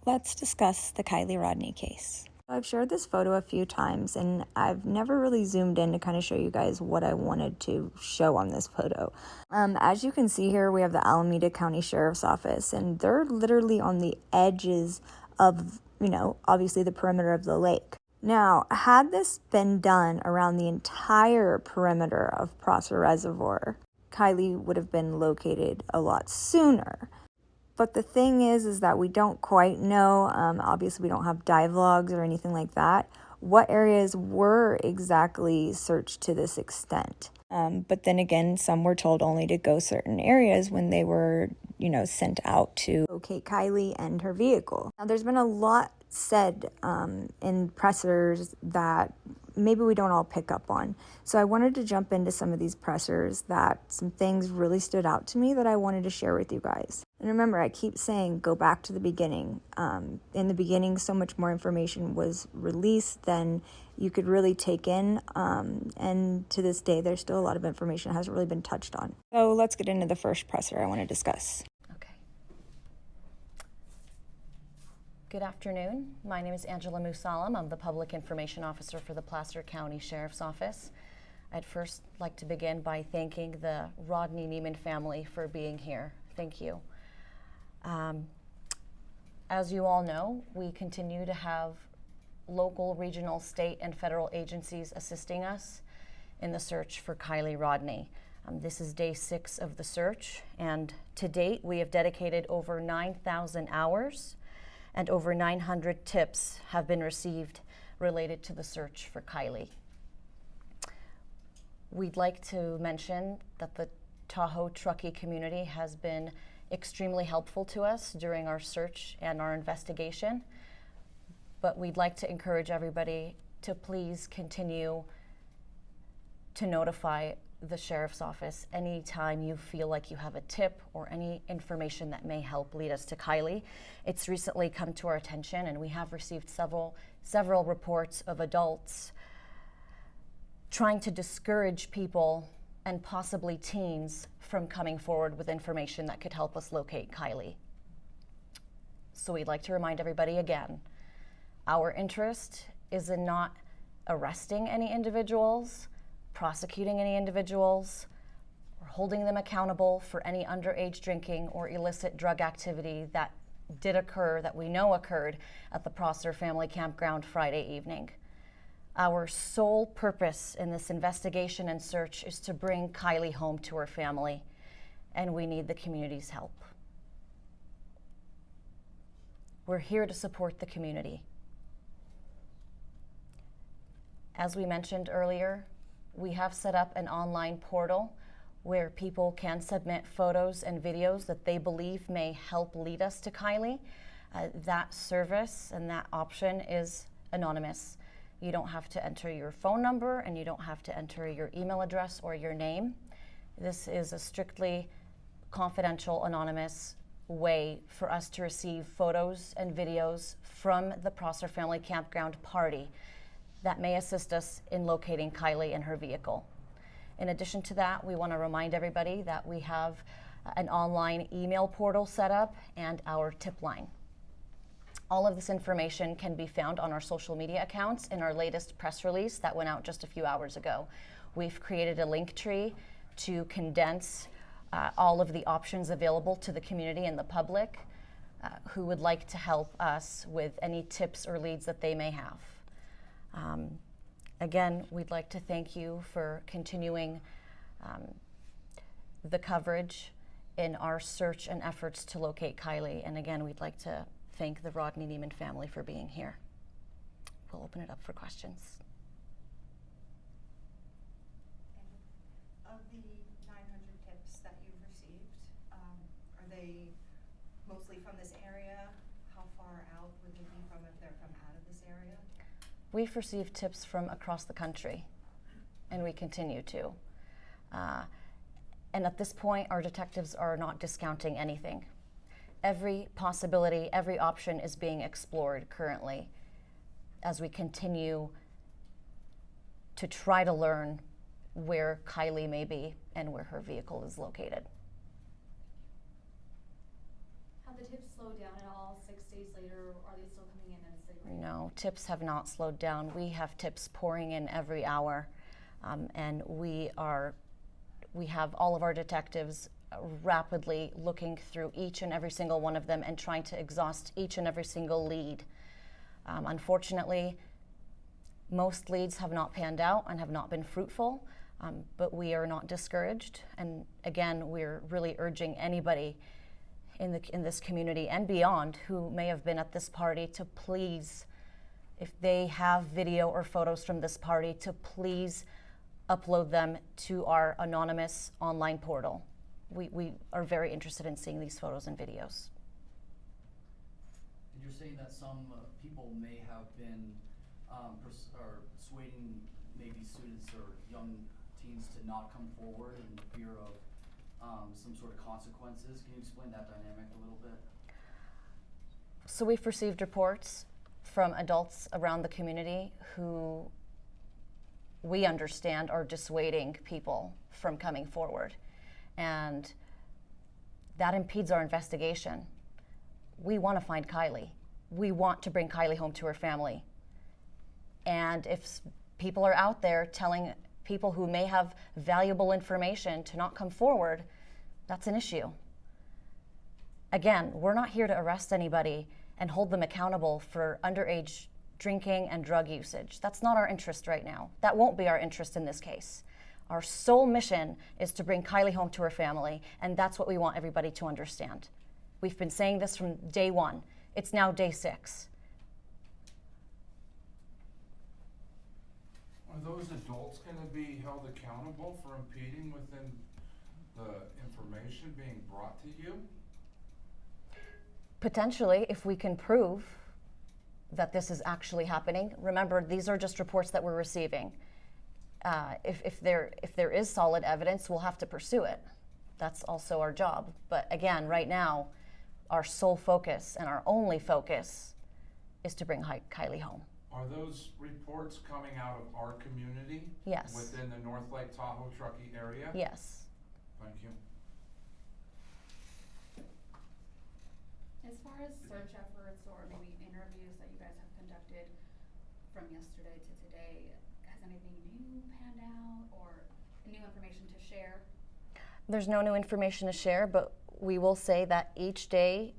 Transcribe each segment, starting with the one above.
Let's discuss the Kiely Rodni case. I've shared this photo a few times and I've never really zoomed in to kind of show you guys what I wanted to show on this photo. As you can see here, we have the Alameda County Sheriff's Office, and they're literally on the edges of, obviously the perimeter of the lake. Now, had this been done around the entire perimeter of Prosser Reservoir, Kiely would have been located a lot sooner. But the thing is that we don't quite know, obviously we don't have dive logs or anything like that, what areas were exactly searched to this extent. But then again, some were told only to go certain areas when they were, sent out to locate Kiely and her vehicle. Now, there's been a lot said in pressers that maybe we don't all pick up on. So I wanted to jump into some of these pressers that some things really stood out to me that I wanted to share with you guys. And remember, I keep saying, go back to the beginning. In the beginning, so much more information was released than you could really take in. And to this day, there's still a lot of information that hasn't really been touched on. So let's get into the first presser I want to discuss. Okay. Good afternoon. My name is Angela Musalam. I'm the Public Information Officer for the Placer County Sheriff's Office. I'd first like to begin by thanking the Rodni-Neiman family for being here. Thank you. As you all know, we continue to have local, regional, state, and federal agencies assisting us in the search for Kiely Rodni. This is day 6 of the search, and to date, we have dedicated over 9,000 hours and over 900 tips have been received related to the search for Kiely. We'd like to mention that the Tahoe Truckee community has been extremely helpful to us during our search and our investigation, but we'd like to encourage everybody to please continue to notify the Sheriff's Office anytime you feel like you have a tip or any information that may help lead us to Kiely. It's recently come to our attention, and we have received several reports of adults trying to discourage people and possibly teens from coming forward with information that could help us locate Kiely. So we'd like to remind everybody again, our interest is in not arresting any individuals, prosecuting any individuals, or holding them accountable for any underage drinking or illicit drug activity that did occur, that we know occurred at the Prosser Family Campground Friday evening. Our sole purpose in this investigation and search is to bring Kiely home to her family, and we need the community's help. We're here to support the community. As we mentioned earlier, we have set up an online portal where people can submit photos and videos that they believe may help lead us to Kiely. That service and that option is anonymous. You don't have to enter your phone number, and you don't have to enter your email address or your name. This is a strictly confidential, anonymous way for us to receive photos and videos from the Prosser Family Campground party that may assist us in locating Kiely and her vehicle. In addition to that, we want to remind everybody that we have an online email portal set up and our tip line. All of this information can be found on our social media accounts in our latest press release that went out just a few hours ago. We've created a link tree to condense all of the options available to the community and the public who would like to help us with any tips or leads that they may have. Again, we'd like to thank you for continuing the coverage in our search and efforts to locate Kiely. And again, we'd like to thank the Rodni-Neiman family for being here. We'll open it up for questions. Of the 900 tips that you've received, are they mostly from this area? How far out would they be from if they're from out of this area? We've received tips from across the country, and we continue to. And at this point, our detectives are not discounting anything. Every possibility, every option is being explored currently as we continue to try to learn where Kiely may be and where her vehicle is located. Have the tips slowed down at all 6 days later? Are they still coming in at a steady rate? No, tips have not slowed down. We have tips pouring in every hour, and we have all of our detectives rapidly looking through each and every single one of them and trying to exhaust each and every single lead. Unfortunately, most leads have not panned out and have not been fruitful, but we are not discouraged. And again, we're really urging anybody in this community and beyond who may have been at this party to please, if they have video or photos from this party, to please upload them to our anonymous online portal. We are very interested in seeing these photos and videos. And you're saying that some people may have been persuading maybe students or young teens to not come forward in fear of some sort of consequences. Can you explain that dynamic a little bit? So we've received reports from adults around the community who we understand are dissuading people from coming forward. And that impedes our investigation. We want to find Kiely. We want to bring Kiely home to her family. And if people are out there telling people who may have valuable information to not come forward, that's an issue. Again, we're not here to arrest anybody and hold them accountable for underage drinking and drug usage. That's not our interest right now. That won't be our interest in this case. Our sole mission is to bring Kiely home to her family, and that's what we want everybody to understand. We've been saying this from day one. It's now day 6. Are those adults going to be held accountable for impeding within the information being brought to you? Potentially, if we can prove that this is actually happening. Remember, these are just reports that we're receiving. If there is solid evidence, we'll have to pursue it. That's also our job. But again, right now, our sole focus and our only focus is to bring Kiely home. Are those reports coming out of our community? Yes. Within the North Lake Tahoe Truckee area? Yes. Thank you. As far as search efforts or maybe interviews that you guys have conducted from yesterday to today, has anything new panned out or new information to share? There's no new information to share, but we will say that each day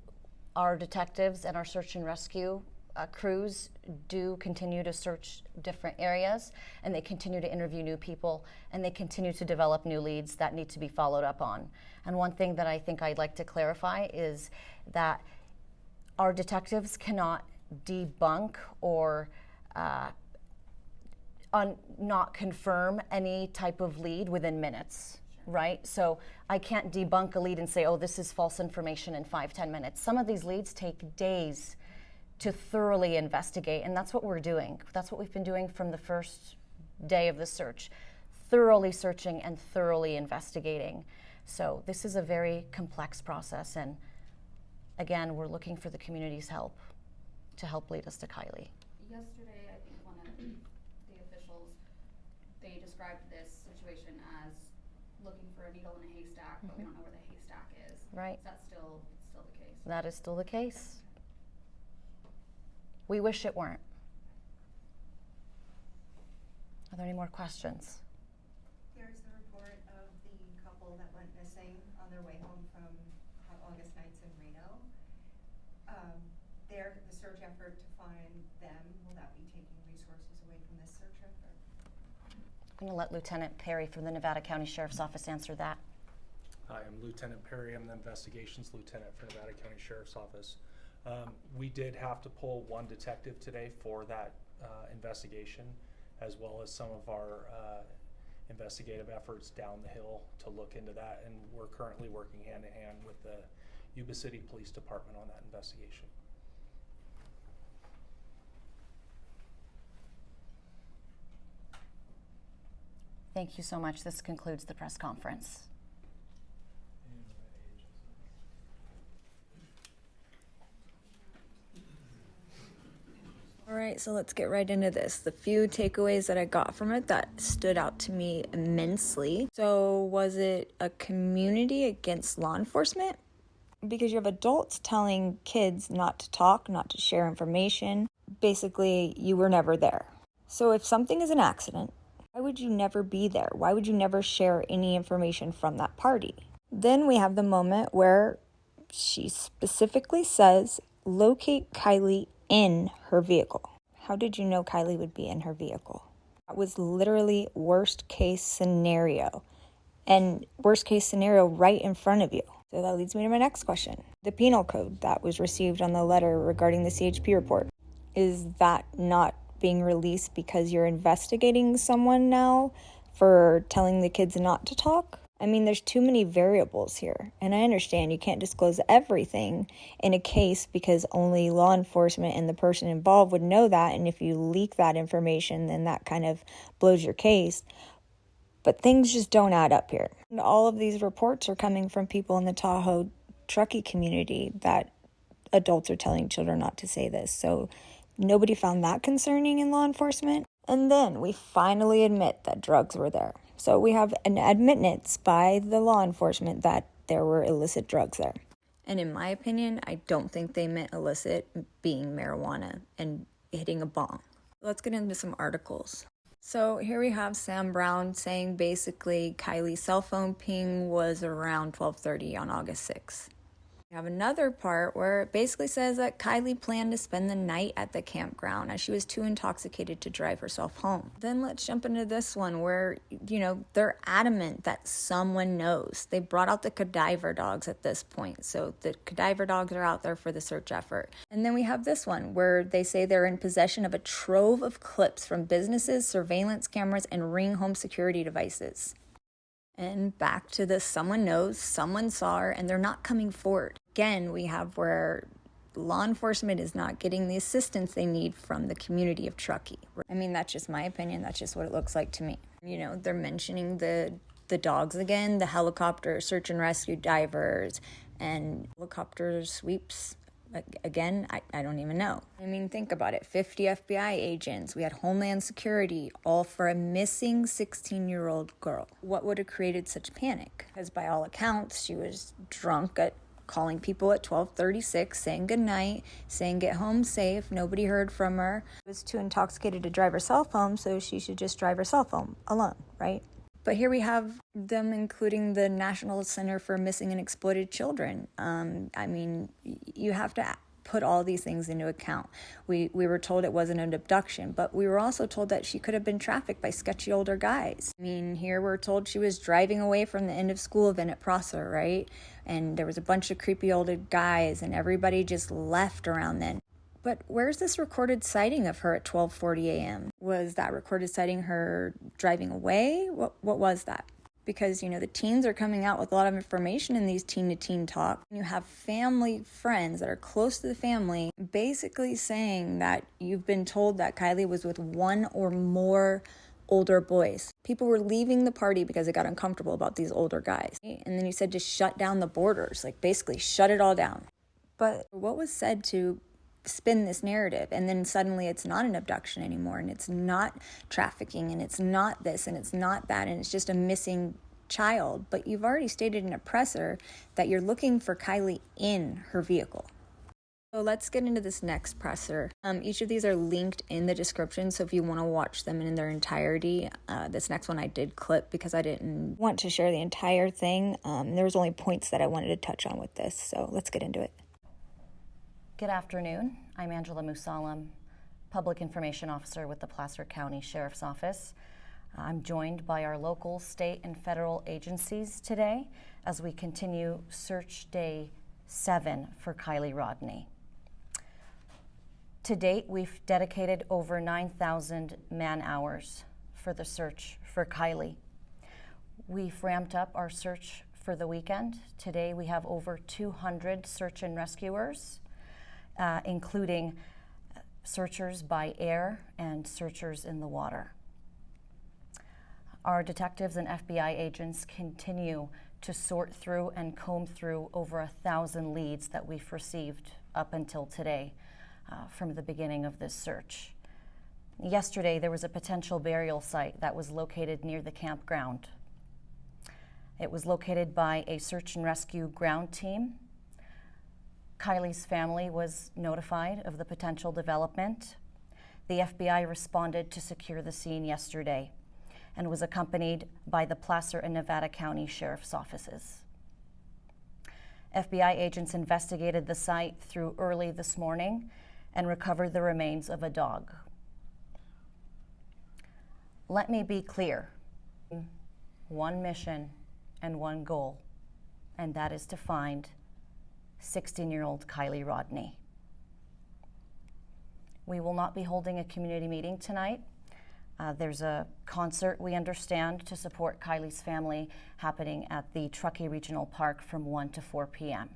our detectives and our search and rescue crews do continue to search different areas, and they continue to interview new people, and they continue to develop new leads that need to be followed up on. And one thing that I think I'd like to clarify is that our detectives cannot debunk or not confirm any type of lead within minutes. Right? So I can't debunk a lead and say, oh, this is false information in 5-10 minutes. Some of these leads take days to thoroughly investigate, and that's what we're doing. That's what we've been doing from the first day of the search, thoroughly searching and thoroughly investigating. So this is a very complex process, and again, we're looking for the community's help to help lead us to Kiely. Yesterday, I think one of the officials, they described this situation as looking for a needle in a haystack, but we don't know where the haystack is. Right. Is that still the case? That is still the case. We wish it weren't. Are there any more questions? There's the report of the couple that went missing on their way home from Hot August Nights in Reno. The search effort to find them, will that be taking resources away from this search effort? I'm going to let Lieutenant Perry from the Nevada County Sheriff's Office answer that. Hi, I'm Lieutenant Perry. I'm the Investigations Lieutenant for Nevada County Sheriff's Office. We did have to pull one detective today for that investigation, as well as some of our investigative efforts down the hill to look into that, and we're currently working hand in hand with the Yuba City Police Department on that investigation. Thank you so much. This concludes the press conference. All right, so let's get right into this. The few takeaways that I got from it that stood out to me immensely. So was it a community against law enforcement? because you have adults telling kids not to talk, not to share information. Basically, you were never there. So if something is an accident, why would you never be there? Why would you never share any information from that party? Then we have the moment where she specifically says, locate Kiely in her vehicle. How did you know Kiely would be in her vehicle? That was literally worst case scenario. And worst case scenario right in front of you. So that leads me to my next question. The penal code that was received on the letter regarding the CHP report, is that not being released because you're investigating someone now for telling the kids not to talk? I mean, there's too many variables here. And I understand you can't disclose everything in a case because only law enforcement and the person involved would know that. And if you leak that information, then that kind of blows your case. But things just don't add up here. And all of these reports are coming from people in the Tahoe truckie community that adults are telling children not to say this. So nobody found that concerning in law enforcement. And then we finally admit that drugs were there. So we have an admittance by the law enforcement that there were illicit drugs there. And in my opinion, I don't think they meant illicit being marijuana and hitting a bong. Let's get into some articles. So here we have Sam Brown saying basically Kiely's cell phone ping was around 12:30 on August 6th. We have another part where it basically says that Kiely planned to spend the night at the campground as she was too intoxicated to drive herself home. Then let's jump into this one where, they're adamant that someone knows. They brought out the cadaver dogs at this point. So the cadaver dogs are out there for the search effort. And then we have this one where they say they're in possession of a trove of clips from businesses, surveillance cameras, and Ring home security devices. And back to the someone knows, someone saw her, and they're not coming forward. Again, we have where law enforcement is not getting the assistance they need from the community of Truckee. I mean, that's just my opinion. That's just what it looks like to me. They're mentioning the dogs again, the helicopter search and rescue divers, and helicopter sweeps. Again, I don't even know. I mean, think about it. 50 FBI agents. We had Homeland Security, all for a missing 16-year-old girl. What would have created such panic? Because by all accounts, she was drunk at calling people at 12:36, saying goodnight, saying get home safe. Nobody heard from her. She was too intoxicated to drive herself home, so she should just drive herself home alone, right? But here we have them including the National Center for Missing and Exploited Children. I mean, you have to put all these things into account. We were told it wasn't an abduction, but we were also told that she could have been trafficked by sketchy older guys. I mean, here we're told she was driving away from the end of school event at Prosser, right? And there was a bunch of creepy older guys, and everybody just left around then. But where's this recorded sighting of her at 12:40 a.m.? Was that recorded sighting her driving away? What was that? Because, the teens are coming out with a lot of information in these teen-to-teen talk. You have family friends that are close to the family basically saying that you've been told that Kiely was with one or more older boys. People were leaving the party because they got uncomfortable about these older guys. And then you said just shut down the borders, like basically shut it all down. But what was said to spin this narrative, and then suddenly it's not an abduction anymore, and it's not trafficking, and it's not this, and it's not that, and it's just a missing child. But you've already stated in a presser that you're looking for Kiely in her vehicle. So let's get into this next presser. Each of these are linked in the description, so if you want to watch them in their entirety, this next one I did clip because I didn't want to share the entire thing. There was only points that I wanted to touch on with this, so let's get into it. Good afternoon. I'm Angela Musalam, Public Information Officer with the Placer County Sheriff's Office. I'm joined by our local, state, and federal agencies today as we continue Search Day 7 for Kiely Rodni. To date, we've dedicated over 9,000 man-hours for the search for Kiely. We've ramped up our search for the weekend. Today, we have over 200 search and rescuers, including searchers by air and searchers in the water. Our detectives and FBI agents continue to sort through and comb through over 1,000 leads that we've received up until today from the beginning of this search. Yesterday, there was a potential burial site that was located near the campground. It was located by a search and rescue ground team Kiely's family was notified of the potential development. The FBI responded to secure the scene yesterday and was accompanied by the Placer and Nevada County Sheriff's Offices. FBI agents investigated the site through early this morning and recovered the remains of a dog. Let me be clear. One mission and one goal, and that is to find 16-year-old Kiely Rodni. We will not be holding a community meeting tonight. There's a concert, we understand, to support Kiely's family happening at the Truckee Regional Park from 1 to 4 p.m.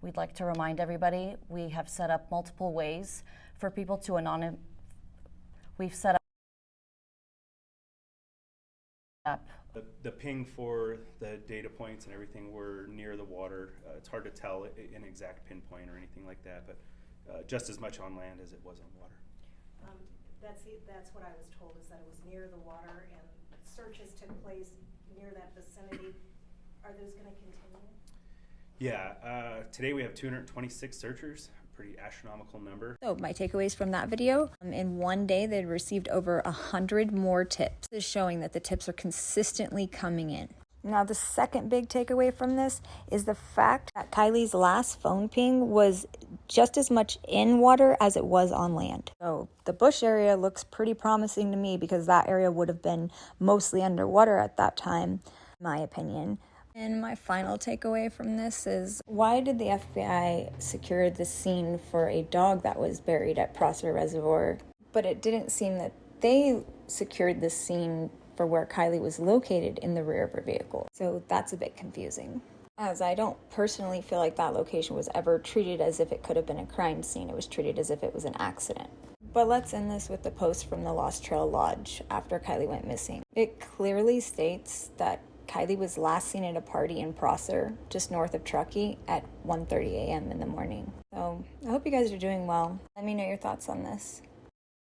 We'd like to remind everybody we have set up multiple ways for people to We've set up The ping for the data points and everything were near the water. It's hard to tell an exact pinpoint or anything like that, but just as much on land as it was on water. That's what I was told, is that it was near the water and searches took place near that vicinity. Are those going to continue? Yeah, today we have 226 searchers. Pretty astronomical number. So my takeaways from that video, in one day they'd received over 100 more tips. This is showing that the tips are consistently coming in. Now the second big takeaway from this is the fact that Kiely's last phone ping was just as much in water as it was on land. So the bush area looks pretty promising to me because that area would have been mostly underwater at that time, in my opinion. And my final takeaway from this is, why did the FBI secure the scene for a dog that was buried at Prosser Reservoir? But it didn't seem that they secured the scene for where Kiely was located in the rear of her vehicle. So that's a bit confusing, as I don't personally feel like that location was ever treated as if it could have been a crime scene. It was treated as if it was an accident. But let's end this with the post from the Lost Trail Lodge after Kiely went missing. It clearly states that Kiely was last seen at a party in Prosser, just north of Truckee, at 1:30 a.m. in the morning. So I hope you guys are doing well. Let me know your thoughts on this.